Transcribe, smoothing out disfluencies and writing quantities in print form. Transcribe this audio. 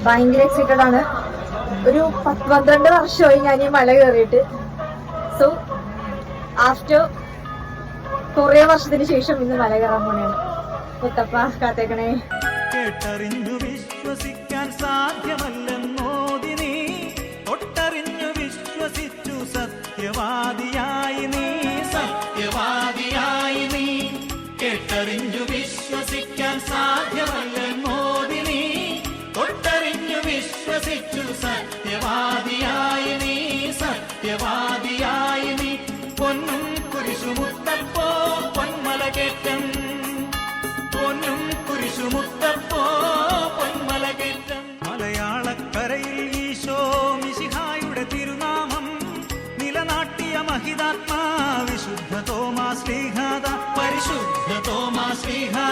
ഭയങ്കര എക്സൈറ്റഡ് ആണ്. ഒരു 12 വർഷമായി ഞാൻ ഈ മല കയറിയിട്ട്. സോ ആഫ്റ്റർ കുറെ വർഷത്തിന് ശേഷം ഇന്ന് മല കയറാൻ പോണെയാണ്. മുത്തപ്പ കാത്തേക്കണേ. കേട്ടറിഞ്ഞു വിശ്വസിക്കാൻ സാധ്യമല്ലെന്നോദിനി, തൊട്ടറിഞ്ഞു വിശ്വസിച്ചു സത്യവാദിയായി നീ, സത്യവാദിയായി നീ. കേട്ടറിഞ്ഞു വിശ്വസിക്കാൻ സാധ്യമല്ലെന്നോദിനി, തൊട്ടറിഞ്ഞു വിശ്വസിച്ചു സത്യവാദിയായി നീ, സത്യവാദിയായി നീ. പൊന്നും കുരിശുമുത്തപ്പോ പൊന്മല കേറ്റം, പൊന്നും കുരിശുമുത്തപ്പോ പൊന്മല കേറ്റം. മലയാളക്കരയിൽ ഈശോ മിശിഹായുടെ തിരുനാമം നിലനാട്ടിയ മഹിതാത്മാ വിശുദ്ധ തോമാ ശ്ലീഹാ, പരിശുദ്ധ തോമാ ശ്ലീഹാ.